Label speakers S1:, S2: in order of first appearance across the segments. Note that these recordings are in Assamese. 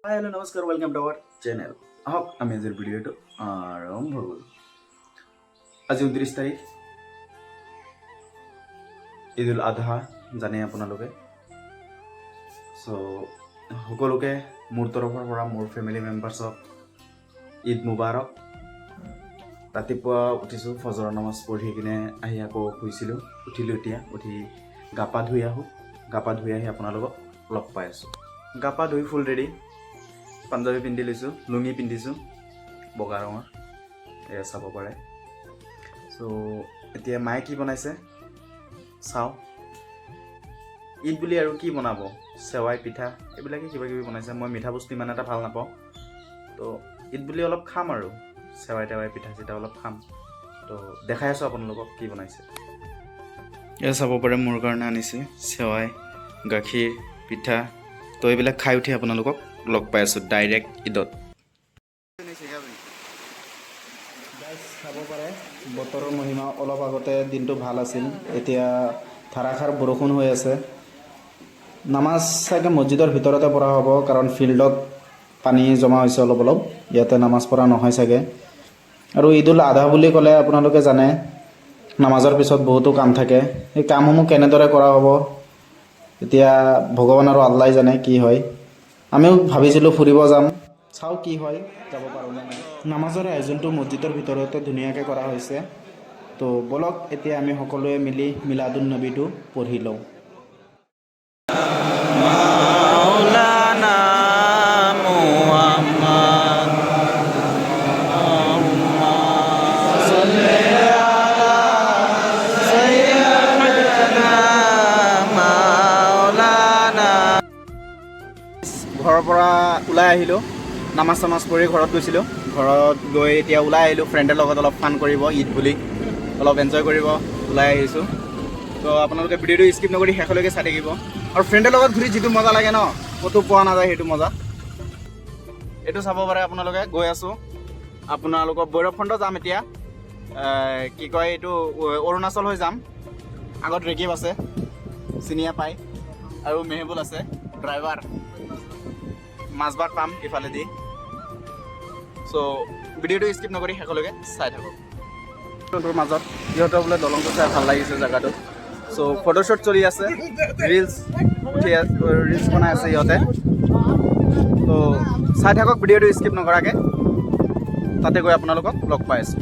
S1: Hi, hello, namaskar, welcome to our channel. আহক আমি আজিৰ ভিডিঅ'টো আৰম্ভ কৰোঁ। আজি 29 তাৰিখ ঈদ উল আধা জানে আপোনালোকে। সো সকলোকে মোৰ তৰফৰ পৰা মোৰ ফেমিলি মেম্বাৰ্ছক ঈদ মুবাৰক। ৰাতিপুৱা উঠিছোঁ, ফজৰৰ নামাজ পঢ়ি কিনে আহি আকৌ শুইছিলোঁ। উঠিলোঁ, এতিয়া উঠি গা পা ধুই আহোঁ। গা পা ধুই আহি আপোনালোকক লগ পাই আছোঁ। গা পা ধুই ফুল ৰেডি, পাঞ্জাবী পিন্ধি লৈছোঁ, লুঙি পিন্ধিছোঁ বগা ৰঙৰ, এয়া চাব পাৰে। চ' এতিয়া মায়ে কি বনাইছে চাওঁ। ঈদ বুলি আৰু কি বনাব, চেৱাই পিঠা এইবিলাকে কিবা কিবি বনাইছে। মই মিঠা বস্তু ইমান এটা ভাল নাপাওঁ, তো ঈদ বুলি অলপ খাম আৰু চেৱাই টেৱাই পিঠা চিঠা অলপ খাম। তো দেখাই আছোঁ আপোনালোকক কি বনাইছে। এয়া চাব পাৰে, মোৰ কাৰণে আনিছে চেৱাই, গাখীৰ, পিঠা। তো এইবিলাক খাই উঠি আপোনালোকক লগ পাই আছোঁ ডাইৰেক্ট ঈদত। চাব পাৰে বতৰৰ মহিমা। অলপ আগতে দিনটো ভাল আছিল, এতিয়া ধাৰাসাৰ বৰষুণ হৈ আছে। নামাজ চাগে মছজিদৰ ভিতৰতে পঢ়া হ'ব, কাৰণ ফিল্ডত পানী জমা হৈছে অলপ অলপ, ইয়াতে নামাজ পঢ়া নহয় চাগে। আৰু ঈদ উল আধা বুলি ক'লে আপোনালোকে জানে নামাজৰ পিছত বহুতো কাম থাকে। সেই কামসমূহ কেনেদৰে কৰা হ'ব এতিয়া ভগৱান আৰু আল্লাই জানে কি হয়। আমিও ভাবিছিলোঁ ফুৰিব যাম, চাওঁ কি হয়, যাব পাৰোঁ নে নাই। নামাজৰ আয়োজনটো মছজিদৰ ভিতৰতে ধুনীয়াকৈ কৰা হৈছে। তো বলক এতিয়া আমি সকলোৱে মিলি মিলাদুন নবীটো পঢ়ি লওঁ। ঘৰৰ পৰা ওলাই আহিলোঁ, নামাজ চামাজ পঢ়ি ঘৰত গৈছিলোঁ। ঘৰত গৈ এতিয়া ওলাই আহিলোঁ, ফ্ৰেণ্ডৰ লগত অলপ ফান কৰিব, ঈদ বুলি অলপ এনজয় কৰিব ওলাই আহিছোঁ। তো আপোনালোকে ভিডিঅ'টো স্কিপ নকৰি শেষলৈকে চাই থাকিব। আৰু ফ্ৰেণ্ডৰ লগত ঘূৰি যিটো মজা লাগে ন, ক'তো পোৱা নাযায় সেইটো মজা। এইটো চাব পাৰে আপোনালোকে। গৈ আছোঁ আপোনালোকৰ ভৈৰৱকুণ্ড যাম এতিয়া। কি কয় এইটো, অৰুণাচল হৈ যাম। আগত ৰেকিব আছে, চিনিয়া পাই, আৰু মেহবুল আছে ড্ৰাইভাৰ। মাজবাট পাম ইফালেদি। চ' ভিডিঅ'টো স্কিপ নকৰি শেষলৈকে চাই থাকক। মাজত সিহঁতৰ বোলে দলংটো চাই ভাল লাগিছে জেগাটো। চ' ফটোশ্বুট চলি আছে, ৰিলচ বনাই আছে সিহঁতে। তো চাই থাকক ভিডিঅ'টো স্কিপ নকৰাকৈ, তাতে গৈ আপোনালোকক লগ পাই আছোঁ।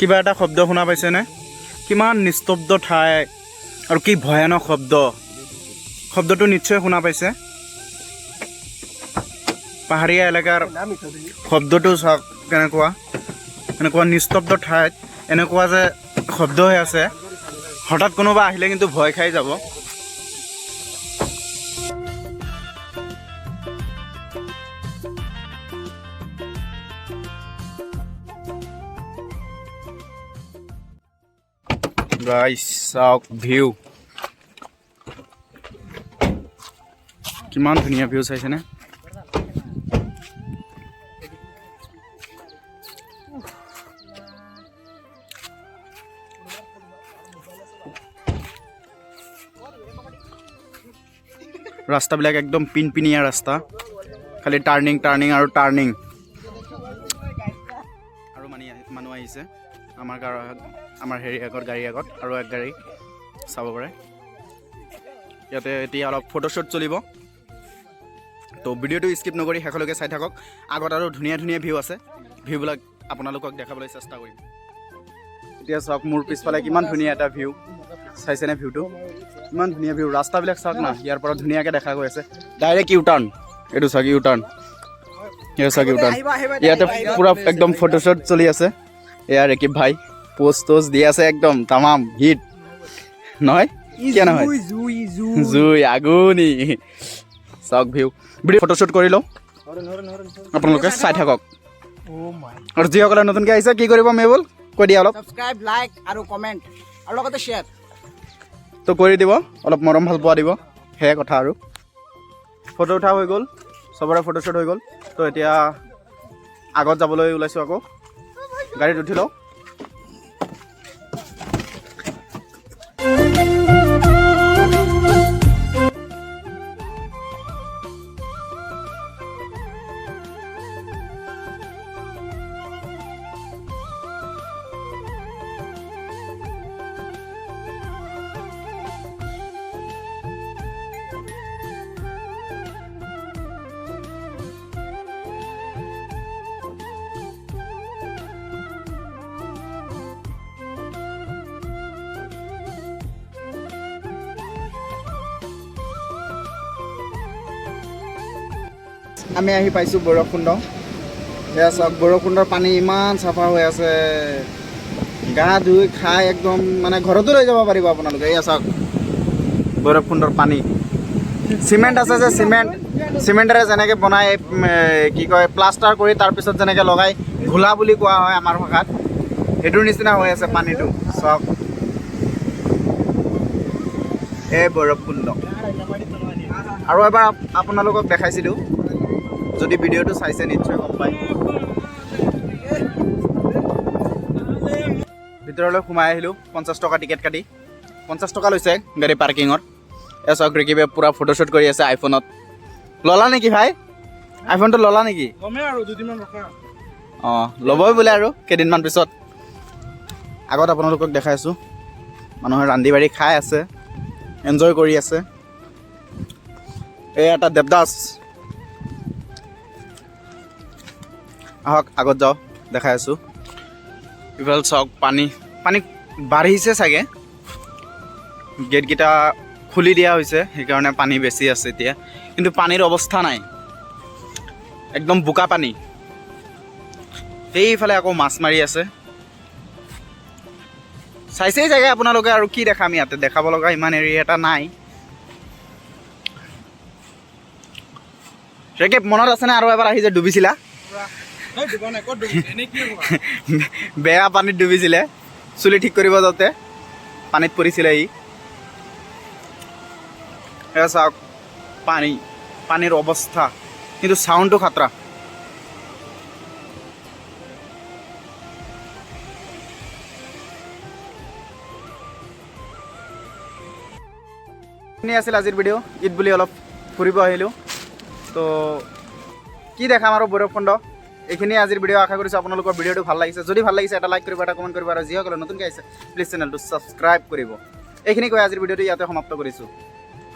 S1: কিবা এটা শব্দ শুনা পাইছেনে? কিমান নিস্তব্ধ ঠাই আৰু কি ভয়ানক শব্দ। শব্দটো নিশ্চয় শুনা পাইছে। পাহাৰীয়া এলেকাৰ শব্দটো চাওক কেনেকুৱা। এনেকুৱা নিস্তব্ধ ঠাইত এনেকুৱা যে শব্দ হৈ আছে, হঠাৎ কোনোবা আহিলে কিন্তু ভয় খাই যাব। গাইস চাওক ভিউ, কিমান ধুনীয়া ভিউ চাইছেনে? ৰাস্তাবিলাক একদম পিনপিনীয়া ৰাস্তা, খালি টাৰ্ণিং আৰু টাৰ্ণিং। আৰু মানুহ আহিছে আমাৰ হেৰি আগত, গাড়ী আগত আৰু এক গাড়ী চাব পাৰে। ইয়াতে এতিয়া অলপ ফটোশ্বুট চলিব। তো ভিডিঅ'টো স্কিপ নকৰি শেষলৈকে চাই থাকক। আগত আৰু ধুনীয়া ধুনীয়া ভিউ আছে, ভিউবিলাক আপোনালোকক দেখাবলৈ চেষ্টা কৰিম। এতিয়া চাওক মোৰ পিছফালে কিমান ধুনীয়া এটা ভিউ, চাইছেনে ভিউটো? ইমান ধুনীয়া ভিউ, ৰাস্তাবিলাক চাওক না, ইয়াৰ পৰা ধুনীয়াকৈ দেখা গৈ আছে। ডাইৰেক্ট ইউ টাৰ্ণ, এইটো চাওক ইউ টাৰ্ণ, ইয়াৰ চাওক ইউ টাৰ্ণ। ইয়াতে পূৰা একদম ফটোশ্বুট চলি আছে। এয়া ৰেকিব ভাই পোষ্ট দি আছে, একদম তামাম হিট নহয়, কিয় নহয়, জুই আগুনি। চাওক ভিউ, ভিডিঅ' ফটোশ্বুট কৰি লওঁ, আপোনালোকে চাই থাকক। আৰু যিসকলে নতুনকৈ আহিছে কি কৰিব মেবুল কৈ দিয়া অলপ।
S2: সাবস্ক্ৰাইব, লাইক আৰু কমেণ্ট আৰু লগতে শ্বেয়াৰ
S1: তো কৰি দিব, অলপ মৰম ভাল পোৱা দিব, সেয়াই কথা। আৰু ফটো উঠা হৈ গ'ল, চবৰে ফটোশ্বুট হৈ গ'ল। তো এতিয়া আগত যাবলৈ ওলাইছোঁ আকৌ গাড়ীত উঠি লওঁ আমি আহি পাইছোঁ বৈৰৱকুণ্ড এয়া চাওক বৈৰৱকুণ্ডৰ পানী ইমান চাফা হৈ আছে গা ধুই খাই একদম মানে ঘৰতো লৈ যাব পাৰিব আপোনালোকে এয়া চাওক বৈৰৱকুণ্ডৰ পানী চিমেণ্ট আছে যে চিমেণ্টেৰে যেনেকৈ বনাই কি কয় প্লাষ্টাৰ কৰি তাৰপিছত যেনেকৈ লগাই ঘোলা বুলি কোৱা হয় আমাৰ ভাষাত সেইটোৰ নিচিনা হৈ আছে পানীটো চাওক এই বৈৰৱকুণ্ড আৰু এবাৰ আপোনালোকক দেখাইছিলোঁ যদি ভিডিঅ'টো চাইছে নিশ্চয় গম পায় ভিতৰলৈ সোমাই আহিলোঁ 50 টকা টিকেট কাটি 50 টকা লৈছে গাড়ী পাৰ্কিঙৰ এয়া চাওক ৰিকিবে পূৰা ফটোশ্বুট কৰি আছে আইফোনত ল'লা নেকি ভাই আইফোনটো ল'লা নেকি অঁ ল'বই বোলে আৰু কেইদিনমান পিছত আগত আপোনালোকক দেখাই আছোঁ মানুহে ৰান্ধি বাঢ়ি খাই আছে এনজয় কৰি আছে এই এটা দেৱদাস আহক আগত যাওঁ দেখাই আছোঁ ইফালে চাওক পানী বাঢ়িছে চাগে গেটকেইটা খুলি দিয়া হৈছে সেইকাৰণে পানী বেছি আছে এতিয়া কিন্তু পানীৰ অৱস্থা নাই একদম বোকা পানী সেইফালে আকৌ মাছ মাৰি আছে চাইছেই চাগে আপোনালোকে আৰু কি দেখাম ইয়াতে দেখাব লগা ইমান এৰিয়া এটা নাই সেকে মনত আছেনে আৰু এবাৰ আহি যে ডুবিছিলা বেয়া পানীত ডুবিছিলে চুলি ঠিক কৰিব যাওঁতে পানীত পৰিছিলে চাওক পানীৰ অৱস্থা কিন্তু চাউণ্ডটো খাতৰা আছিল আজিৰ ভিডিঅ' ঈদ বুলি অলপ ফুৰিব আহিলোঁ তো কি দেখাম আৰু বৈৰৱকুণ্ড এইখিনি আজিৰ ভিডিঅ' আশা কৰিছোঁ আপোনালোকৰ ভিডিঅ'টো ভাল লাগিছে যদি ভাল লাগিছে এটা লাইক কৰিব এটা কমেণ্ট কৰিব আৰু যিসকলে নতুনকৈ আহিছে প্লিজ চেনেলটো ছাবস্ক্ৰাইব কৰিব এইখিনি কৈ আজিৰ ভিডিঅ'টো ইয়াতে সমাপ্ত কৰিছোঁ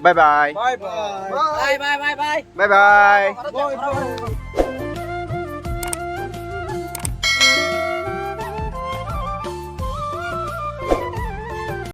S1: bye bye bye bye bye bye bye bye